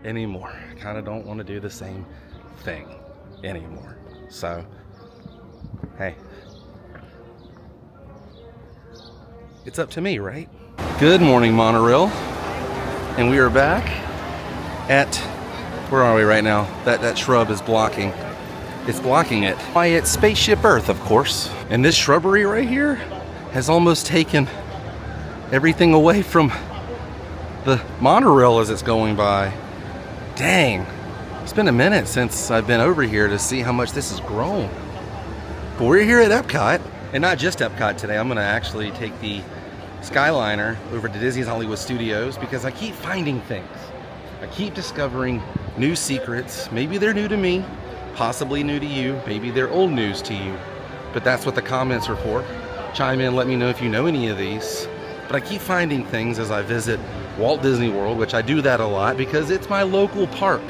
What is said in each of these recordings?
anymore. I kind of don't want to do the same thing anymore. So, hey, it's up to me, right? Good morning, monorail. And we are back at, where are we right now? That shrub is blocking. It's blocking it. Why, it's Spaceship Earth, of course. And this shrubbery right here has almost taken everything away from the monorail as it's going by. Dang. It's been a minute since I've been over here to see how much this has grown. But we're here at Epcot, and not just Epcot today. I'm gonna actually take the Skyliner over to Disney's Hollywood Studios because I keep finding things. I keep discovering new secrets. Maybe they're new to me, possibly new to you, maybe they're old news to you, but that's what the comments are for. Chime in, let me know if you know any of these. But I keep finding things as I visit Walt Disney World, which I do that a lot because it's my local park.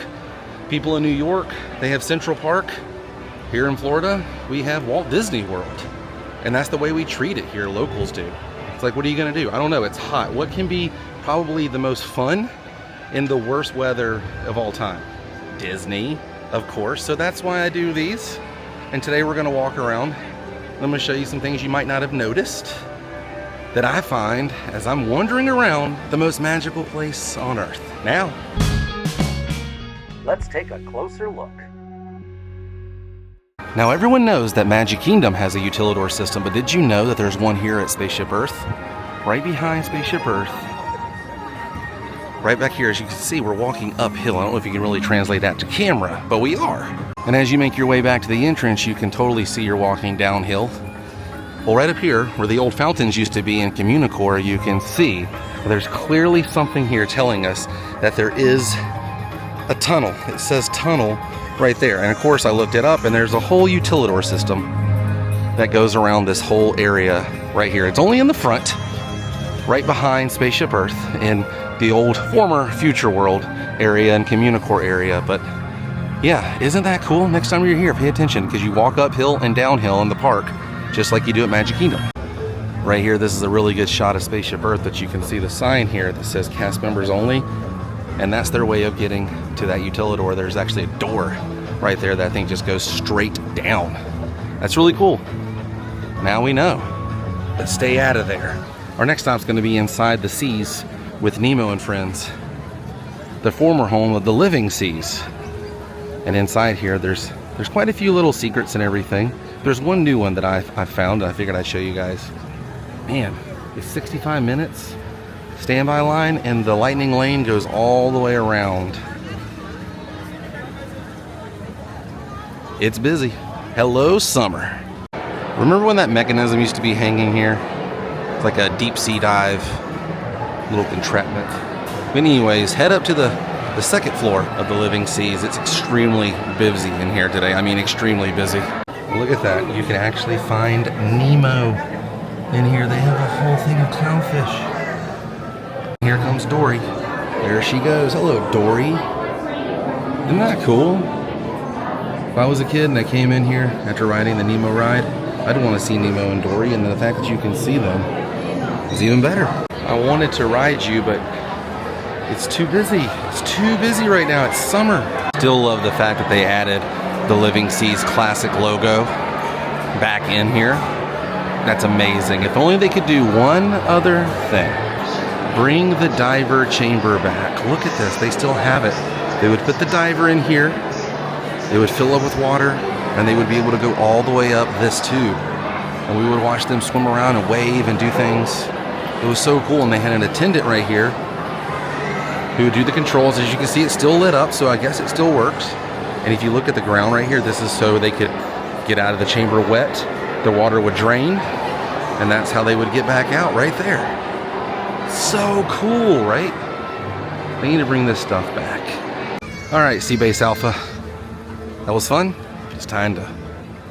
People in New York, they have Central Park. Here in Florida, we have Walt Disney World. And that's the way we treat it here, locals do. It's like, what are you gonna do? I don't know, it's hot. What can be probably the most fun in the worst weather of all time? Disney, of course. So that's why I do these. And today we're gonna walk around. I'm gonna show you some things you might not have noticed that I find as I'm wandering around the most magical place on earth. Now, let's take a closer look. Now everyone knows that Magic Kingdom has a Utilidor system, but did you know that there's one here at Spaceship Earth? Right behind Spaceship Earth. Right back here, as you can see, we're walking uphill. I don't know if you can really translate that to camera, but we are. And as you make your way back to the entrance, you can totally see you're walking downhill. Well, right up here, where the old fountains used to be in Communicore, you can see there's clearly something here telling us that there is a tunnel. It says tunnel right there. And of course, I looked it up, and there's a whole Utilidor system that goes around this whole area right here. It's only in the front, right behind Spaceship Earth, in the old former Future World area and Communicore area. But yeah, isn't that cool? Next time you're here, pay attention, because you walk uphill and downhill in the park, just like you do at Magic Kingdom. Right here, this is a really good shot of Spaceship Earth, but you can see the sign here that says cast members only, and that's their way of getting to that Utilidor. There's actually a door right there. That thing just goes straight down. That's really cool. Now we know. But stay out of there. Our next stop's gonna be inside the seas with Nemo and Friends, the former home of the Living Seas. And inside here, there's quite a few little secrets and everything. There's one new one that I found, and I figured I'd show you guys. Man, it's 65 minutes standby line, and the lightning lane goes all the way around. It's busy. Hello, summer. Remember when that mechanism used to be hanging here? It's like a deep sea dive, little entrapment. But anyways, head up to the second floor of the Living Seas. It's extremely busy in here today. I mean, extremely busy. Look at that. You can actually find Nemo in here. They have a whole thing of clownfish. Here comes Dory. There she goes. Hello, Dory. Isn't that cool? If I was a kid and I came in here after riding the Nemo ride, I'd want to see Nemo and Dory, and the fact that you can see them is even better. I wanted to ride you, but it's too busy. It's too busy right now. It's summer. Still love the fact that they added the Living Seas classic logo back in here. That's amazing. If only they could do one other thing. Bring the diver chamber back. Look at this. They still have it. They would put the diver in here. It would fill up with water, and they would be able to go all the way up this tube. And we would watch them swim around and wave and do things. It was so cool. And they had an attendant right here who would do the controls. As you can see, it's still lit up, so I guess it still works. And if you look at the ground right here, this is so they could get out of the chamber wet. The water would drain, and that's how they would get back out right there. So cool, right? They need to bring this stuff back. All right, Seabase Alpha. That was fun. It's time to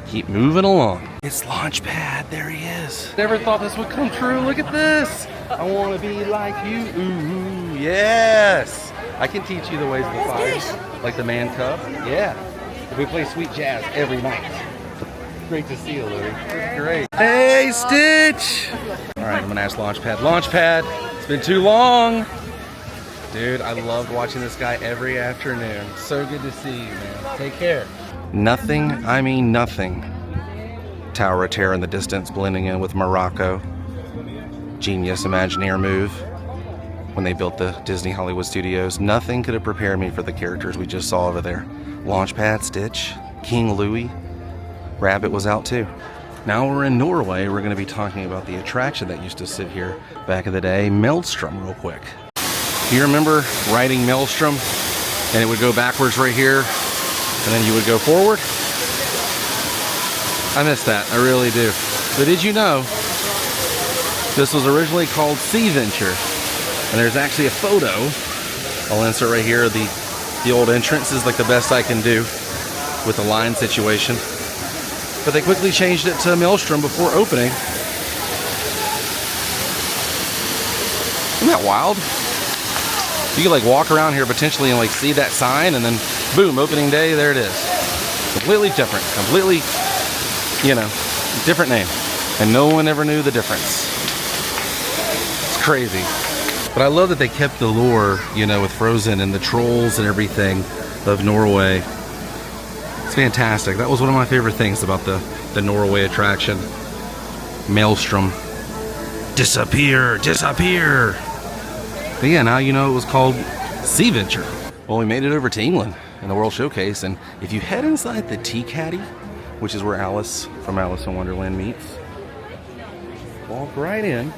keep moving along. It's Launchpad. There he is. Never thought this would come true. Look at this. I want to be like you. Ooh, yes. I can teach you the ways of the fire. Like the man cub. Yeah. We play sweet jazz every night. Great to see you, Louie. Great. Hey, Stitch. All right, I'm going to ask Launchpad. Launchpad, it's been too long. Dude, I loved watching this guy every afternoon. So good to see you, man. Take care. Nothing, I mean nothing. Tower of Terror in the distance blending in with Morocco. Genius Imagineer move when they built the Disney Hollywood Studios. Nothing could have prepared me for the characters we just saw over there. Launchpad, Stitch, King Louie, Rabbit was out too. Now we're in Norway. We're going to be talking about the attraction that used to sit here back in the day, Maelstrom, real quick. Do you remember riding Maelstrom and it would go backwards right here and then you would go forward? I miss that, I really do. But did you know this was originally called Sea Venture? And there's actually a photo I'll insert right here of the old entrance. Is like the best I can do with the line situation. But they quickly changed it to Maelstrom before opening. Isn't that wild? You could like walk around here potentially and like see that sign and then boom, opening day, there it is. Completely different, completely, you know, different name. And no one ever knew the difference. It's crazy. But I love that they kept the lore, you know, with Frozen and the trolls and everything of Norway. It's fantastic. That was one of my favorite things about the Norway attraction. Maelstrom. Disappear, disappear. But yeah, now you know it was called Sea Venture. Well, we made it over to England in the World Showcase, and if you head inside the Tea Caddy, which is where Alice from Alice in Wonderland meets, walk right in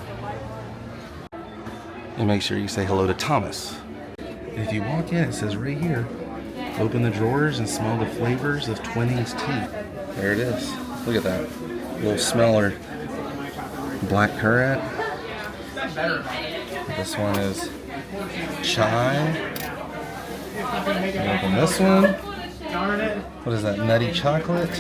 and make sure you say hello to Thomas. And if you walk in, it says right here, open the drawers and smell the flavors of Twinings tea. There it is. Look at that. Little smeller. Black currant. This one is chai. Open this one. What is that? Nutty chocolate.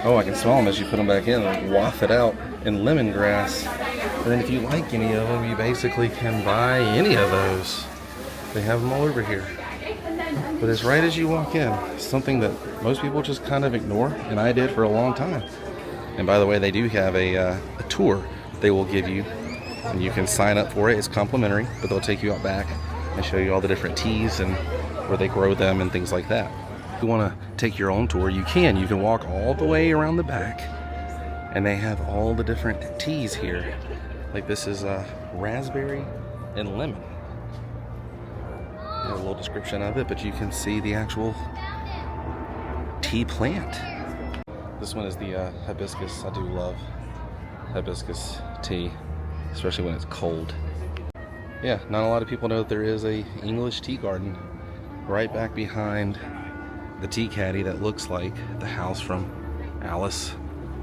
Oh, I can smell them as you put them back in and waft it out in lemongrass. And then if you like any of them, you basically can buy any of those. They have them all over here. But it's right as you walk in, something that most people just kind of ignore, and I did for a long time. And by the way, they do have a tour they will give you, and you can sign up for it. It's complimentary, but they'll take you out back and show you all the different teas and where they grow them and things like that. If you want to take your own tour, you can. You can walk all the way around the back, and they have all the different teas here. Like this is raspberry and lemon. There's a little description of it, but you can see the actual tea plant. This one is the hibiscus. I do love hibiscus tea, especially when it's cold. Yeah, not a lot of people know that there is a English tea garden right back behind the tea caddy that looks like the house from Alice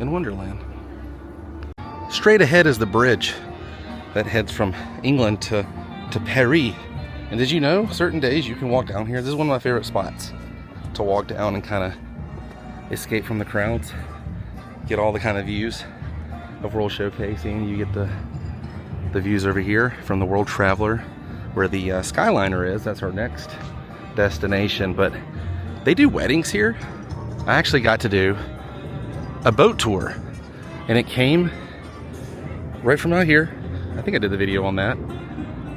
in Wonderland. Straight ahead is the bridge that heads from England to Paris. And did you know, certain days you can walk down here. This is one of my favorite spots to walk down and kind of escape from the crowds. Get all the kind of views of World Showcasing. You get the views over here from the World Traveler, where the Skyliner is. That's our next destination. But they do weddings here. I actually got to do a boat tour, and it came right from out here. I think I did the video on that.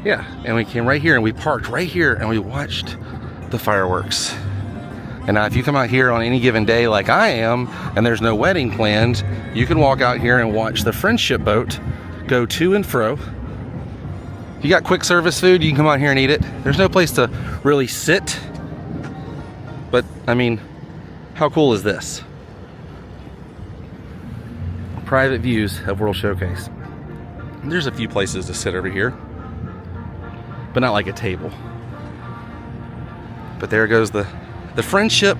Yeah, and we came right here and we parked right here and we watched the fireworks. And now if you come out here on any given day like I am and there's no wedding planned, you can walk out here and watch the friendship boat go to and fro. If you got quick service food, you can come out here and eat it. There's no place to really sit. But I mean, how cool is this? Private views of World Showcase. And there's a few places to sit over here, but not like a table. But there goes the friendship.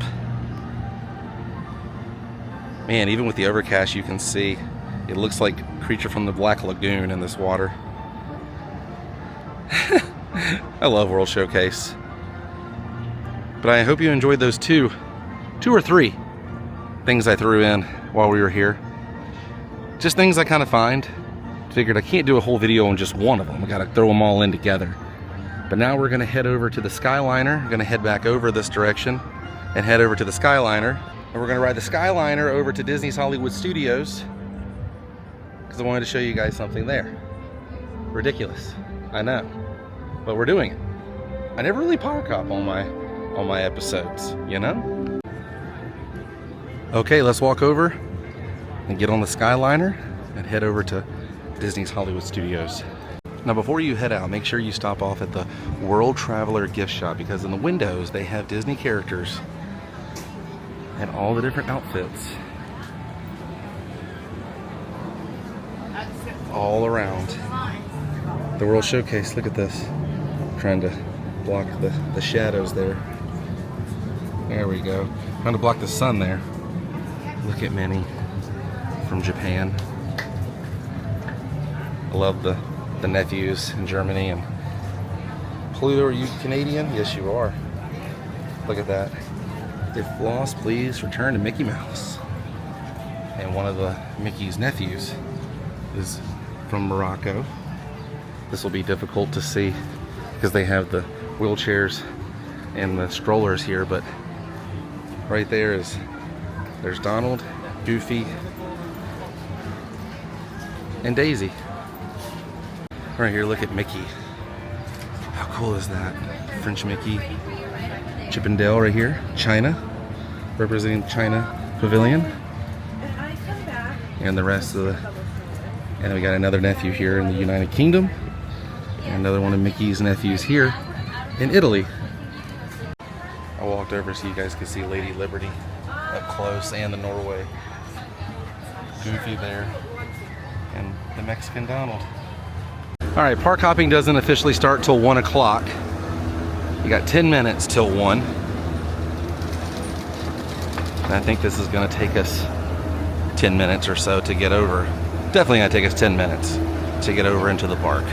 Man, even with the overcast, you can see it looks like Creature from the Black Lagoon in this water. I love World Showcase. But I hope you enjoyed those two or three things I threw in while we were here. Just things I kind of find. Figured I can't do a whole video on just one of them. I gotta throw them all in together. But now we're gonna head over to the Skyliner. We're gonna head back over this direction and head over to the Skyliner. And we're gonna ride the Skyliner over to Disney's Hollywood Studios, because I wanted to show you guys something there. Ridiculous, I know. but we're doing it. I never really power cop on my episodes, you know? Okay, let's walk over and get on the Skyliner and head over to Disney's Hollywood Studios. Now before you head out, make sure you stop off at the World Traveler gift shop, because in the windows they have Disney characters and all the different outfits all around the World Showcase. Look at this. I'm trying to block the shadows there. There we go. Trying to block the sun there. Look at Minnie from Japan. I love the nephews in Germany. And Pluto, are you Canadian? Yes, you are. Look at that. If lost, please return to Mickey Mouse. And one of the Mickey's nephews is from Morocco. This will be difficult to see because they have the wheelchairs and the strollers here, but right there's Donald, Goofy, and Daisy. Right here, look at Mickey. How cool is that? French Mickey. Chip and Dale right here. China, representing China Pavilion. And the rest of the... And we got another nephew here in the United Kingdom. And another one of Mickey's nephews here in Italy. I walked over so you guys could see Lady Liberty up close, and the Norway. Goofy there. And the Mexican Donald. Alright, park hopping doesn't officially start till 1 o'clock. You got 10 minutes till 1. And I think this is going to take us 10 minutes or so to get over. Definitely going to take us 10 minutes to get over into the park.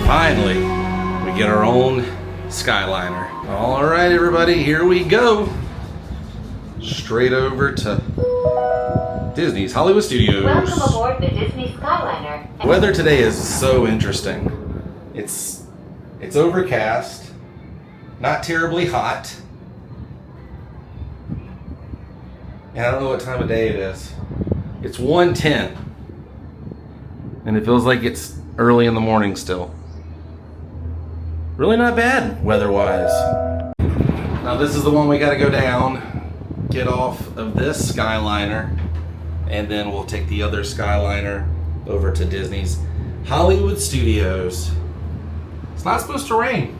Finally, we get our own Skyliner. All right, everybody, here we go. Straight over to Disney's Hollywood Studios. Welcome aboard the Disney Skyliner. The weather today is so interesting. It's overcast, not terribly hot. And I don't know what time of day it is. It's 1:10. And it feels like it's early in the morning still. Really not bad weather-wise. Now this is the one we gotta go down, get off of this Skyliner, and then we'll take the other Skyliner over to Disney's Hollywood Studios. It's not supposed to rain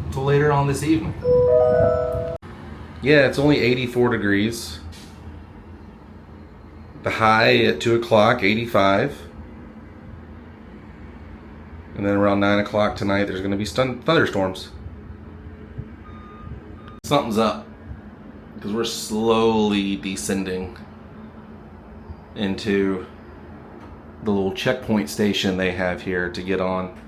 until later on this evening. Yeah, it's only 84 degrees. The high at 2 o'clock, 85. And then around 9 o'clock tonight, there's going to be thunderstorms. Something's up. Because we're slowly descending into the little checkpoint station they have here to get on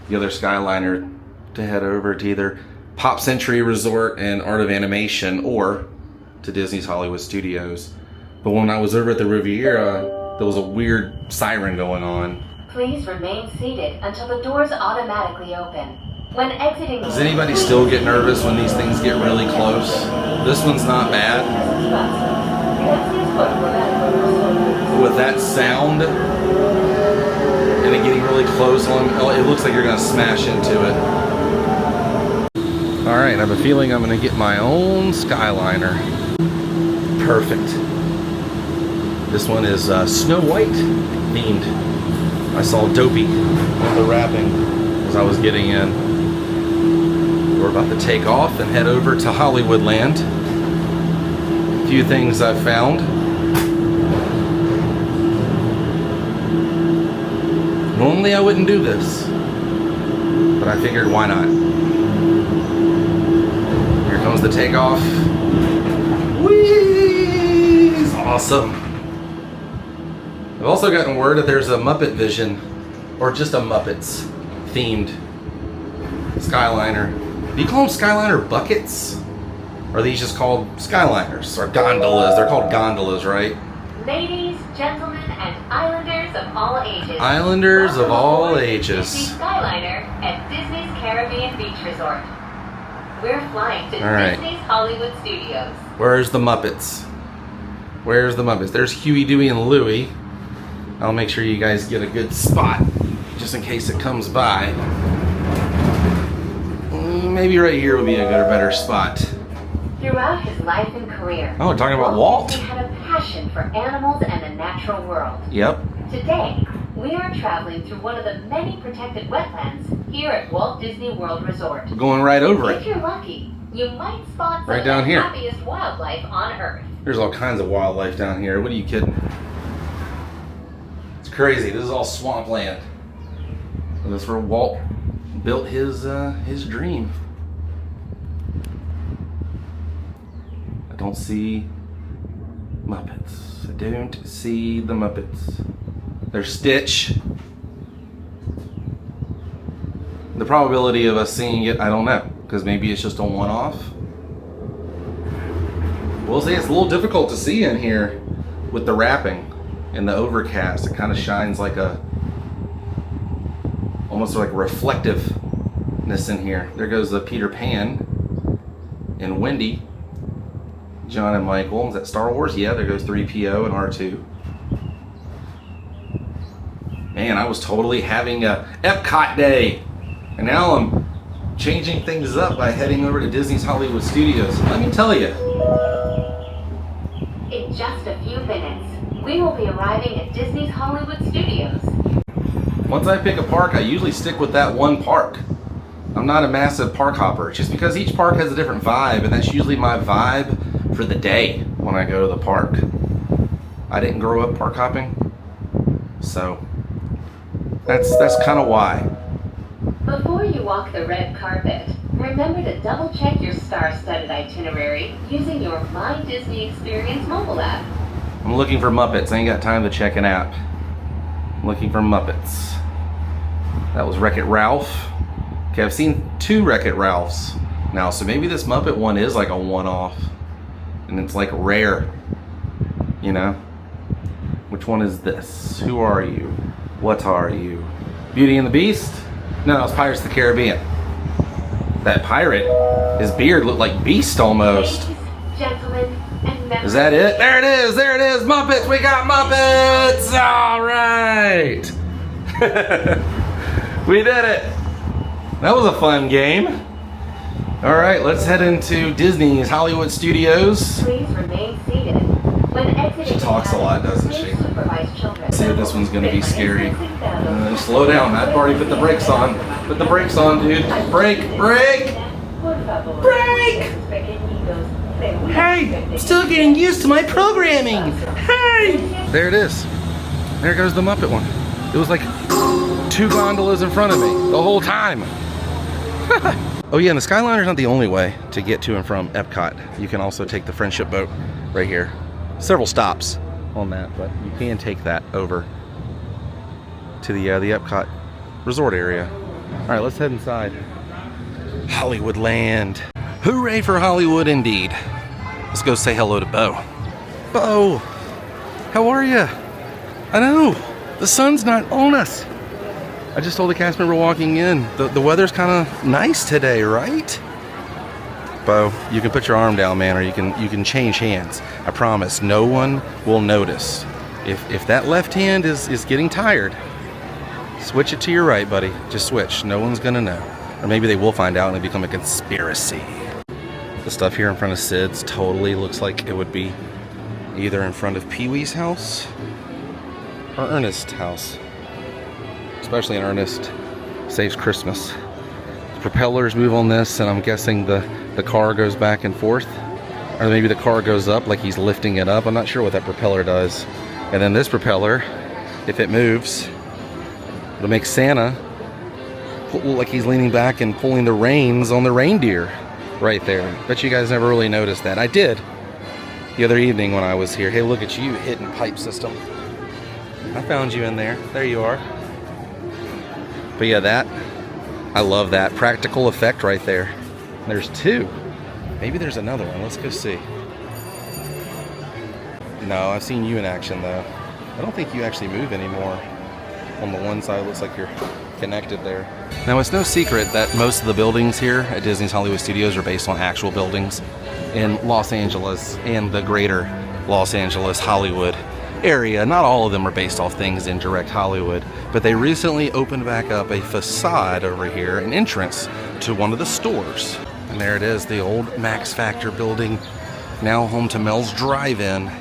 the other Skyliner to head over to either Pop Century Resort and Art of Animation or to Disney's Hollywood Studios. But when I was over at the Riviera, there was a weird siren going on. Please remain seated until the doors automatically open. When exiting... Does anybody still get nervous when these things get really close? This one's not bad. With that sound and it getting really close, it looks like you're going to smash into it. Alright, I have a feeling I'm going to get my own Skyliner. Perfect. This one is Snow White themed. I saw Dopey on the wrapping as I was getting in. We're about to take off and head over to Hollywoodland. A few things I've found. Normally I wouldn't do this, but I figured why not? Here comes the takeoff. Whee! It's awesome. I've also gotten word that there's a Muppet Vision, or just a Muppets themed Skyliner. Do you call them Skyliner buckets? Or are these just called Skyliners? Or gondolas? They're called gondolas, right? Ladies, gentlemen, and islanders of all ages. Islanders of Welcome all aboard ages. Disney Skyliner at Disney's Caribbean Beach Resort. We're flying to All right. Disney's Hollywood Studios. Where's the Muppets? Where's the Muppets? There's Huey, Dewey, and Louie. I'll make sure you guys get a good spot, just in case it comes by. Maybe right here would be a good or better spot. Throughout his life and career, Oh, we're talking about Walt. Disney had a passion for animals and the natural world. Yep. Today, we are traveling through one of the many protected wetlands here at Walt Disney World Resort. We're going right over If it. you're lucky, you might spot some Right of down the here. happiest wildlife on Earth. There's all kinds of wildlife down here. What are you kidding? It's crazy. This is all swampland. And that's where Walt built his dream. I don't see Muppets. I don't see the Muppets. There's Stitch. The probability of us seeing it, I don't know, because maybe it's just a one-off. We'll say it's a little difficult to see in here with the wrapping and the overcast. It kind of shines like almost like reflectiveness in here. There goes the Peter Pan and Wendy. John and Michael. Is that Star Wars? Yeah, there goes 3PO and R2. Man, I was totally having a Epcot day. And now I'm changing things up by heading over to Disney's Hollywood Studios. Let me tell you. In just a few minutes, we will be arriving at Disney's Hollywood Studios. Once I pick a park, I usually stick with that one park. I'm not a massive park hopper, just because each park has a different vibe, and that's usually my vibe for the day when I go to the park. I didn't grow up park hopping, so that's kind of why. Before you walk the red carpet, remember to double check your star-studded itinerary using your My Disney Experience mobile app. I'm looking for Muppets. I ain't got time to check an app. I'm looking for Muppets. That was Wreck-It Ralph. Okay, I've seen 2 Wreck-It Ralphs now, so maybe this Muppet one is like a one-off. And it's like rare, you know? Which one is this? Who are you? What are you? Beauty and the Beast? No, it's Pirates of the Caribbean. That pirate, his beard looked like Beast almost. Ladies, gentlemen, and members. Is that it? There it is, there it is, Muppets, we got Muppets! All right. We did it. That was a fun game. All right, let's head into Disney's Hollywood Studios. Please remain seated. When exiting, She talks a lot, doesn't she? Supervise children. See if this one's gonna be scary. Slow down, I've already put the brakes on. Put the brakes on, dude. Brake, brake! Brake! Hey, still getting used to my programming. Hey! There it is. There goes the Muppet one. It was like 2 gondolas in front of me the whole time. Oh yeah, and the Skyliner is not the only way to get to and from Epcot. You can also take the friendship boat right here. Several stops on that, but you can take that over to the Epcot resort area. All right, let's head inside. Hollywood land. Hooray for Hollywood indeed. Let's go say hello to Bo. Bo, how are you? I know, the sun's not on us. I just told the cast member walking in, the weather's kind of nice today, right? Bo, you can put your arm down, man, or you can change hands. I promise, no one will notice. If that left hand is getting tired, switch it to your right, buddy. Just switch. No one's gonna know. Or maybe they will find out and it become a conspiracy. The stuff here in front of Sid's totally looks like it would be either in front of Pee-wee's house or Ernest's house. Especially in Ernest Saves Christmas. The propellers move on this, and I'm guessing the car goes back and forth. Or maybe the car goes up like he's lifting it up. I'm not sure what that propeller does. And then this propeller, if it moves, it'll make Santa look like he's leaning back and pulling the reins on the reindeer right there. Bet you guys never really noticed that. I did the other evening when I was here. Hey, look at you, hidden pipe system. I found you in there. There you are. But yeah, that, I love that practical effect right there. There's two. Maybe there's another one. Let's go see. No, I've seen you in action though. I don't think you actually move anymore. On the one side, it looks like you're connected there. Now, it's no secret that most of the buildings here at Disney's Hollywood Studios are based on actual buildings in Los Angeles and the greater Los Angeles, Hollywood area. Not all of them are based off things in direct Hollywood, but they recently opened back up a facade over here, an entrance to one of the stores. And there it is, the old Max Factor building, now home to Mel's Drive-In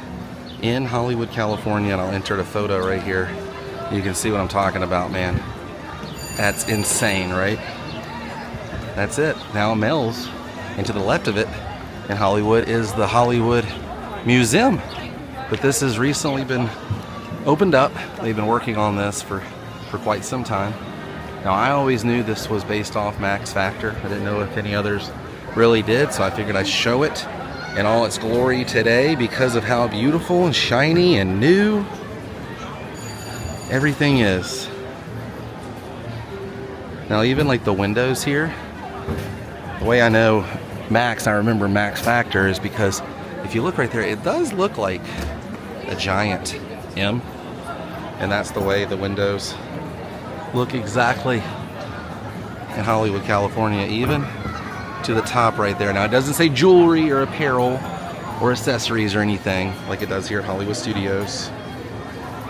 in Hollywood, California. And I'll insert a photo right here. You can see what I'm talking about, man. That's insane, right? That's it. Now Mel's, and to the left of it in Hollywood is the Hollywood Museum. But this has recently been opened up. They've been working on this for quite some time. Now, I always knew this was based off Max Factor. I didn't know if any others really did, so I figured I'd show it in all its glory today because of how beautiful and shiny and new everything is. Now, even like the windows here, the way I know I remember Max Factor is because if you look right there, it does look like a giant M, and that's the way the windows look exactly in Hollywood, California, even to the top right there. Now, it doesn't say jewelry or apparel or accessories or anything like it does here at Hollywood Studios,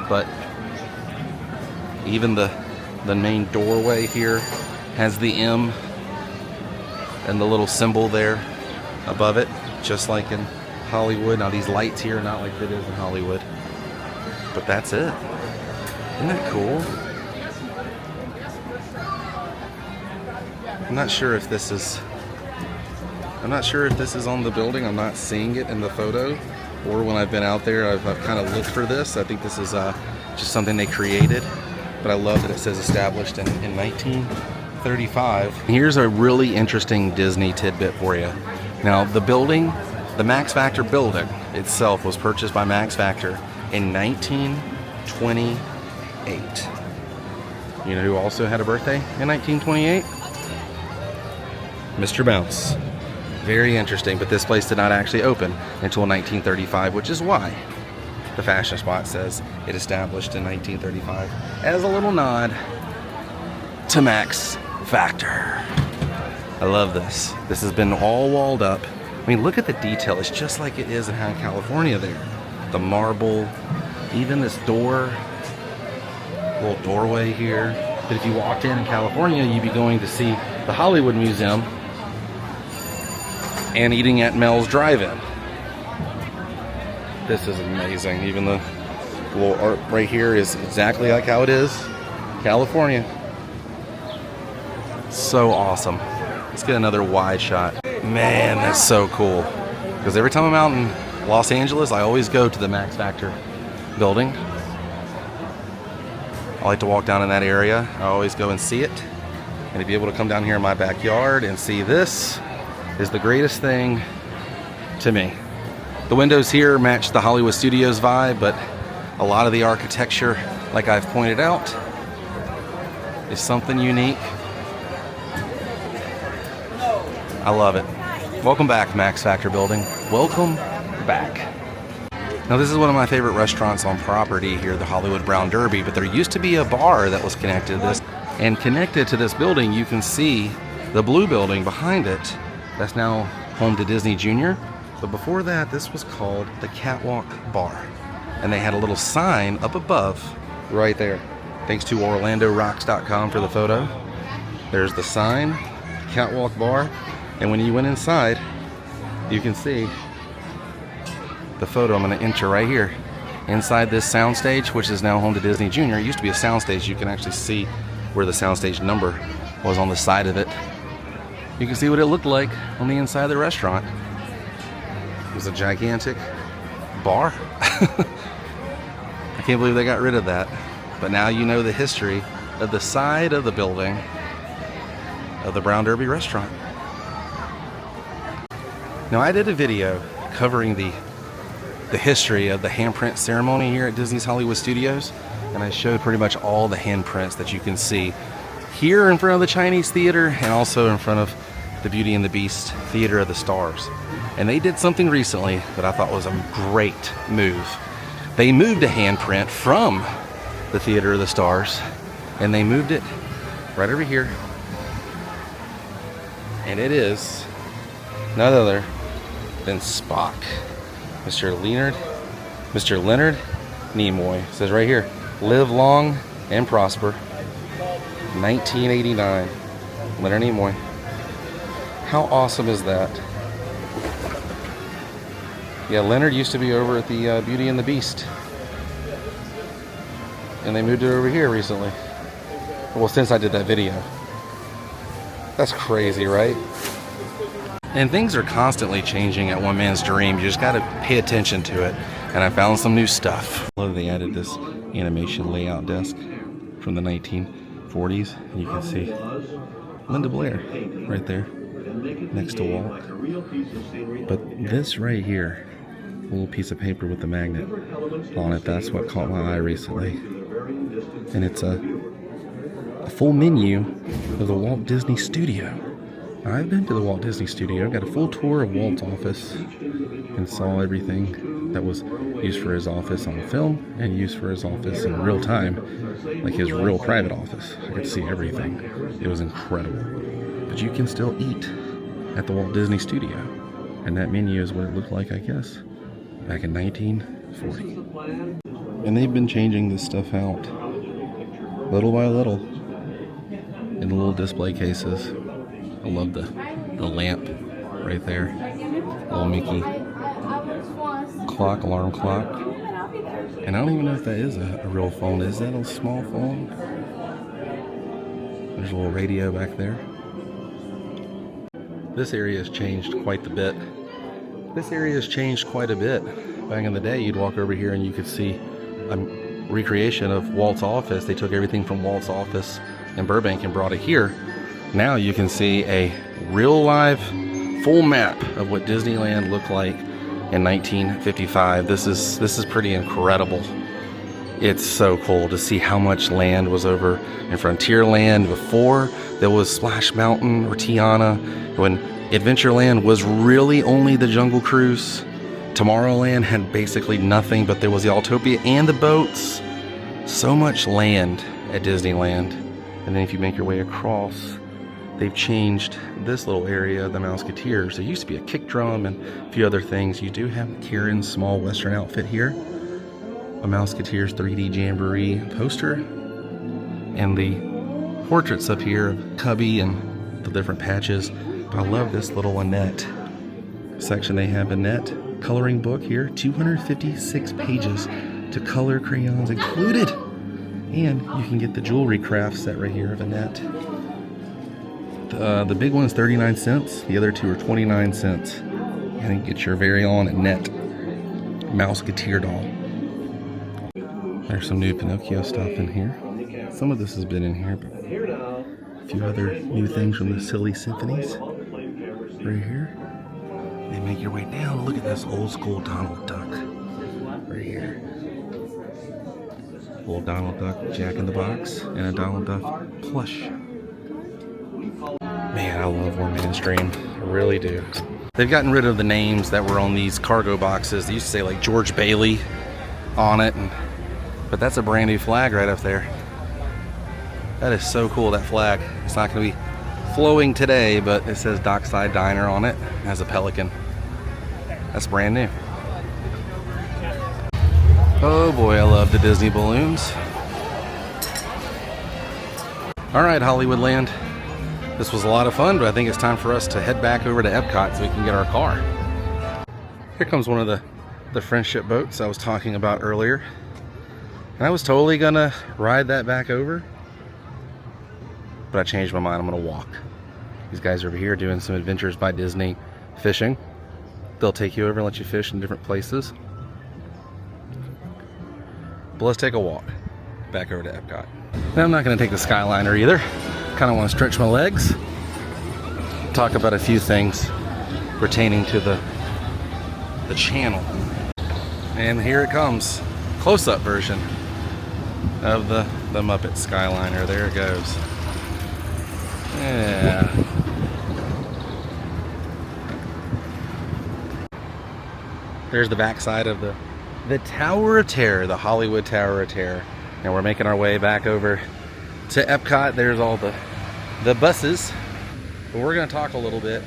but even the main doorway here has the M and the little symbol there above it, just like in Hollywood. Now, these lights here are not like it is in Hollywood, but that's it. Isn't that cool? I'm not sure if this is on the building. I'm not seeing it in the photo, or when I've been out there, I've kind of looked for this. I think this is just something they created, but I love that it says established in 1935. Here's a really interesting Disney tidbit for you. Now, the building, the Max Factor building itself, was purchased by Max Factor in 1928. You know who also had a birthday in 1928? Mr. Bounce. Very interesting, but this place did not actually open until 1935, which is why the fashion spot says it established in 1935 as a little nod to Max Factor. I love this. This has been all walled up. I mean, look at the detail. It's just like it is in California there. The marble, even this door, little doorway here. But if you walked in California, you'd be going to see the Hollywood Museum and eating at Mel's Drive-In. This is amazing. Even the little art right here is exactly like how it is California. So awesome. Let's get another wide shot. Man, that's so cool. Because every time I'm out in Los Angeles, I always go to the Max Factor building. I like to walk down in that area. I always go and see it. And to be able to come down here in my backyard and see this is the greatest thing to me. The windows here match the Hollywood Studios vibe, but a lot of the architecture, like I've pointed out, is something unique. I love it. Welcome back, Max Factor building. Welcome back. Now, this is one of my favorite restaurants on property here, the Hollywood Brown Derby, but there used to be a bar that was connected to this. And connected to this building, you can see the blue building behind it. That's now home to Disney Junior. But before that, this was called the Catwalk Bar. And they had a little sign up above right there. Thanks to OrlandoRocks.com for the photo. There's the sign, Catwalk Bar. And when you went inside, you can see the photo I'm going to enter right here. Inside this soundstage, which is now home to Disney Junior. It used to be a soundstage. You can actually see where the soundstage number was on the side of it. You can see what it looked like on the inside of the restaurant. It was a gigantic bar. I can't believe they got rid of that. But now you know the history of the side of the building of the Brown Derby restaurant. Now, I did a video covering the history of the handprint ceremony here at Disney's Hollywood Studios, and I showed pretty much all the handprints that you can see here in front of the Chinese Theater and also in front of the Beauty and the Beast Theater of the Stars. And they did something recently that I thought was a great move. They moved a handprint from the Theater of the Stars and they moved it right over here. And it is none other than Spock. Mr. Leonard Nimoy. It says right here, live long and prosper. 1989. Leonard Nimoy. How awesome is that? Yeah, Leonard used to be over at the Beauty and the Beast. And they moved it over here recently. Well, since I did that video. That's crazy, right? And things are constantly changing at One Man's Dream. You just gotta pay attention to it. And I found some new stuff. I love they added this animation layout desk from the 1940s. And you can see Linda Blair right there next to Walt. But this right here, a little piece of paper with the magnet on it, that's what caught my eye recently. And it's a full menu of the Walt Disney Studio. I've been to the Walt Disney Studio, got a full tour of Walt's office and saw everything that was used for his office on film and used for his office in real time, like his real private office. I could see everything. It was incredible. But you can still eat at the Walt Disney Studio. And that menu is what it looked like, I guess, back in 1940. And they've been changing this stuff out little by little in the little display cases. I love the lamp right there. Little Mickey clock, alarm clock. And I don't even know if that is a real phone. Is that a small phone? There's a little radio back there. This area has changed quite a bit. Back in the day, you'd walk over here and you could see a recreation of Walt's office. They took everything from Walt's office in Burbank and brought it here. Now you can see a real live full map of what Disneyland looked like in 1955. This is pretty incredible. It's so cool to see how much land was over in Frontierland before there was Splash Mountain or Tiana, when Adventureland was really only the Jungle Cruise. Tomorrowland had basically nothing, but there was the Autopia and the boats. So much land at Disneyland. And then if you make your way across, they've changed this little area, the Mouseketeers. There used to be a kick drum and a few other things. You do have Kieran's small Western outfit here. A Mouseketeers 3D Jamboree poster. And the portraits up here of Cubby and the different patches. But I love this little Annette section. They have Annette coloring book here. 256 pages to color crayons included. And you can get the jewelry craft set right here of Annette. The big one is 39 cents. The other two are 29 cents. And you get your very own Annette Mouseketeer doll. There's some new Pinocchio stuff in here. Some of this has been in here, but a few other new things from the Silly Symphonies. Right here. Then make your way down. Look at this old school Donald Duck. Right here. Little Donald Duck Jack in the Box and a Donald Duck plush. Man, I love One Man's Dream. I really do. They've gotten rid of the names that were on these cargo boxes. They used to say like George Bailey on it, but that's a brand new flag right up there. That is so cool, that flag. It's not going to be flowing today, but it says Dockside Diner on it. It has a pelican. That's brand new. Oh boy, I love the Disney balloons. All right, Hollywoodland. This was a lot of fun, but I think it's time for us to head back over to Epcot so we can get our car. Here comes one of the friendship boats I was talking about earlier. And I was totally gonna ride that back over, but I changed my mind. I'm gonna walk. These guys over here doing some Adventures by Disney fishing. They'll take you over and let you fish in different places. But let's take a walk back over to Epcot. Now, I'm not gonna take the Skyliner either. Kind of want to stretch my legs, talk about a few things pertaining to the channel. And here it comes, close-up version of the Muppet Skyliner. There it goes. Yeah. There's the backside of the Tower of Terror, the Hollywood Tower of Terror. And we're making our way back over to Epcot. There's all the buses. But we're going to talk a little bit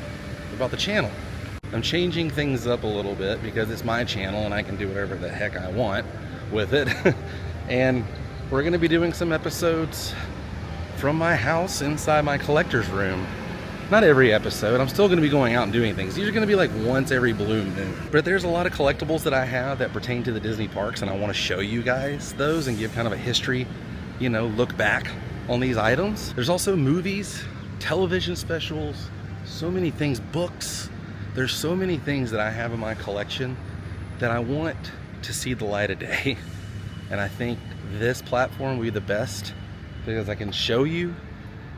about the channel. I'm changing things up a little bit because it's my channel and I can do whatever the heck I want with it. And we're going to be doing some episodes from my house inside my collector's room. Not every episode. I'm still going to be going out and doing things. These are going to be like once every blue moon. But there's a lot of collectibles that I have that pertain to the Disney parks, and I want to show you guys those and give kind of a history, you know, look back on these items. There's also movies, television specials, so many things, books. There's so many things that I have in my collection that I want to see the light of day. And I think this platform will be the best because I can show you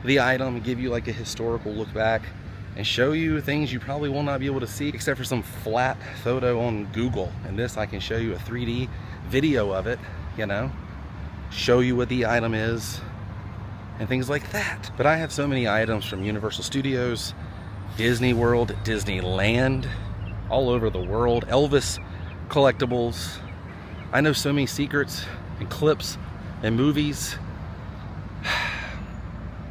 the item, give you like a historical look back, and show you things you probably will not be able to see except for some flat photo on Google. And this, I can show you a 3D video of it, you know, show you what the item is and things like that. But I have so many items from Universal Studios, Disney World, Disneyland, all over the world, Elvis collectibles. I know so many secrets and clips and movies.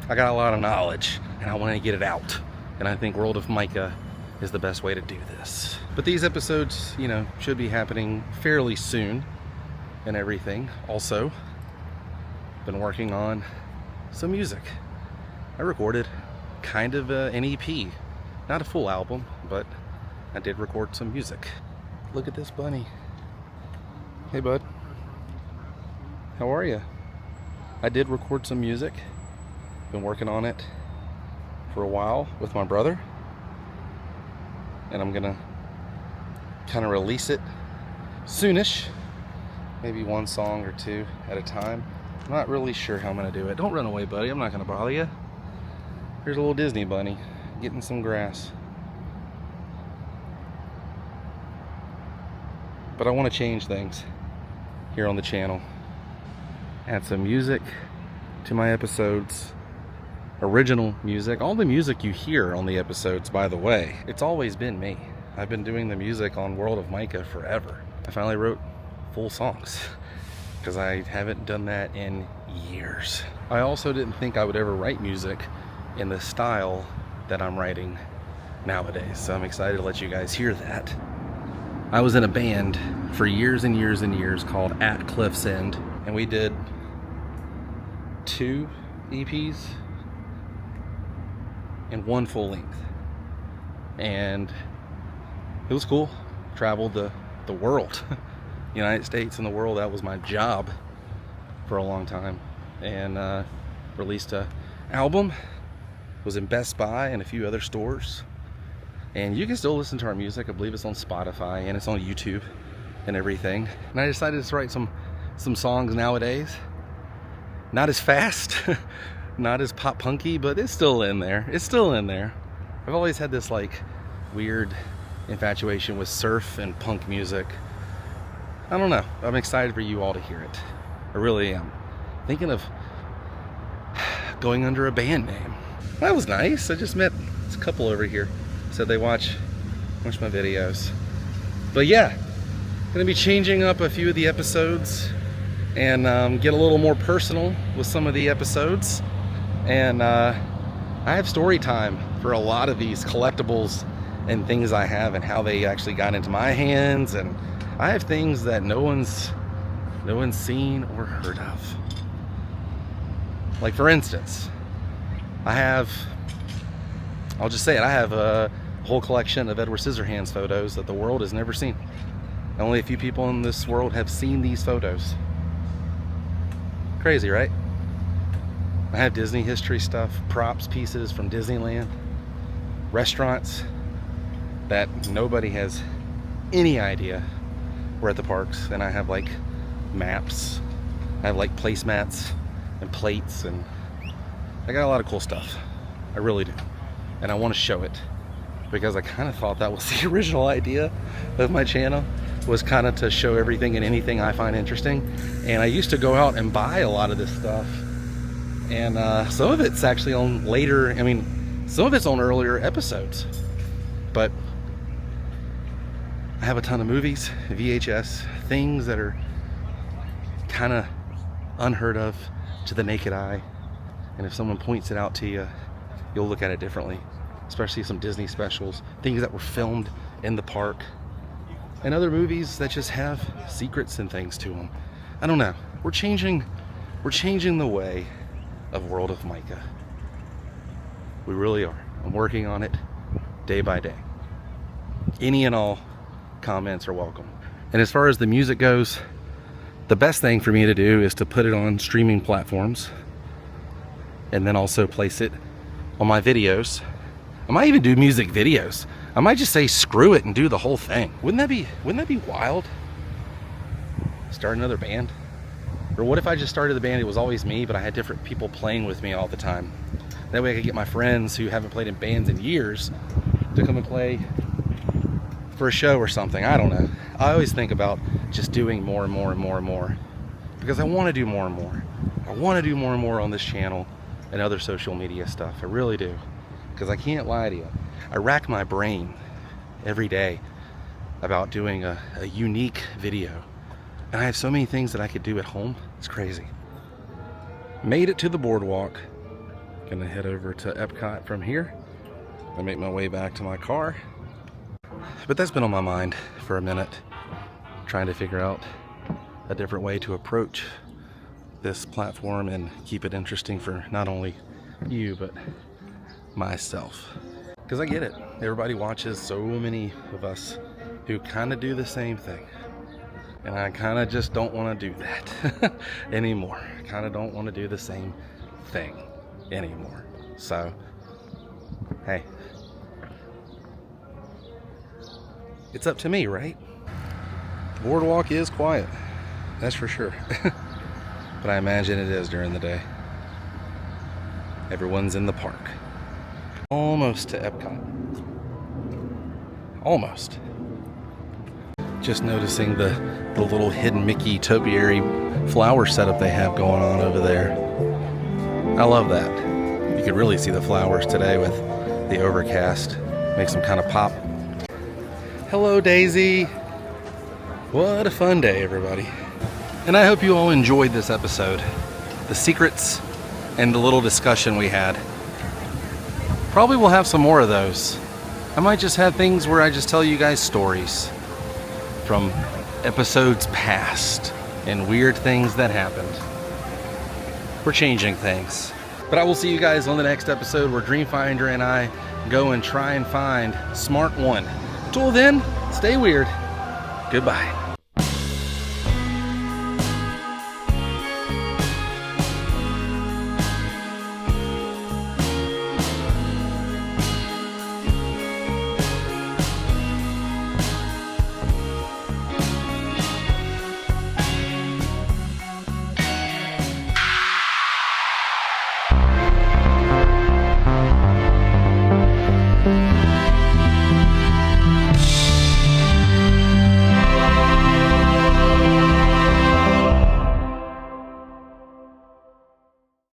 I got a lot of knowledge and I want to get it out. And I think World of Micah is the best way to do this. But these episodes, you know, should be happening fairly soon and everything. Also, been working on some music. I recorded kind of an EP. Not a full album, but I did record some music. Look at this bunny. Hey bud. How are you? I did record some music. Been working on it for a while with my brother, and I'm gonna kind of release it soonish, maybe one song or two at a time. I'm not really sure how I'm gonna do it. Don't run away, buddy. I'm not gonna bother you. Here's a little Disney bunny getting some grass. But I want to change things here on the channel. Add some music to my episodes. Original music. All the music you hear on the episodes, by the way, it's always been me. I've been doing the music on World of Micah forever. I finally wrote full songs because I haven't done that in years. I also didn't think I would ever write music in the style that I'm writing nowadays, so I'm excited to let you guys hear that. I was in a band for years and years and years called At Cliff's End, and we did 2 EPs and 1 full length, and it was cool. Traveled the world, United States and the world. That was my job for a long time, and released a album. Was in Best Buy and a few other stores, and you can still listen to our music. I believe it's on Spotify and it's on YouTube and everything. And I decided to write some songs nowadays. Not as fast, not as pop punky, but it's still in there. It's still in there. I've always had this like weird infatuation with surf and punk music. I don't know. I'm excited for you all to hear it. I really am. Thinking of going under a band name. That was nice. I just met this couple over here. Said they watch my videos. But yeah, gonna be changing up a few of the episodes and get a little more personal with some of the episodes. And I have story time for a lot of these collectibles and things I have and how they actually got into my hands. And I have things that no one's seen or heard of. Like for instance, I'll just say it, I have a whole collection of Edward Scissorhands photos that the world has never seen. Only a few people in this world have seen these photos. Crazy, right? I have Disney history stuff, props pieces from Disneyland, restaurants that nobody has any idea were at the parks. And I have like maps, I have like placemats and plates, and I got a lot of cool stuff. I really do. And I want to show it because I kind of thought that was the original idea of my channel, was kind of to show everything and anything I find interesting. And I used to go out and buy a lot of this stuff And some of it's actually on later, I mean, some of it's on earlier episodes. But I have a ton of movies, VHS, things that are kind of unheard of to the naked eye. And if someone points it out to you, you'll look at it differently. Especially some Disney specials, things that were filmed in the park, and other movies that just have secrets and things to them. I don't know. We're changing the way of World of Micah. We really are. I'm working on it day by day. Any and all comments are welcome. And as far as the music goes, the best thing for me to do is to put it on streaming platforms and then also place it on my videos. I might even do music videos. I might just say screw it and do the whole thing. Wouldn't that be wild? Start another band? Or what if I just started the band, it was always me, but I had different people playing with me all the time. That way I could get my friends who haven't played in bands in years to come and play for a show or something. I don't know. I always think about just doing more and more and more and more, because I want to do more and more. I want to do more and more on this channel and other social media stuff. I really do. Because I can't lie to you, I rack my brain every day about doing a unique video. And I have so many things that I could do at home. It's crazy. Made it to the boardwalk. Gonna head over to Epcot from here and make my way back to my car. But that's been on my mind for a minute, trying to figure out a different way to approach this platform and keep it interesting for not only you, but myself. Because I get it. Everybody watches, so many of us who kind of do the same thing. And I kind of just don't want to do that anymore. I kind of don't want to do the same thing anymore. So, hey, it's up to me, right? The boardwalk is quiet, that's for sure. But I imagine it is during the day. Everyone's in the park. Almost to Epcot. Almost. Just noticing the little hidden Mickey topiary flower setup they have going on over there. I love that. You could really see the flowers today with the overcast. Makes them kind of pop. Hello, Daisy. What a fun day, everybody. And I hope you all enjoyed this episode. The secrets and the little discussion we had. Probably we'll have some more of those. I might just have things where I just tell you guys stories from episodes past and weird things that happened. We're changing things. But I will see you guys on the next episode where Dreamfinder and I go and try and find Smart 1. Until then, stay weird. Goodbye.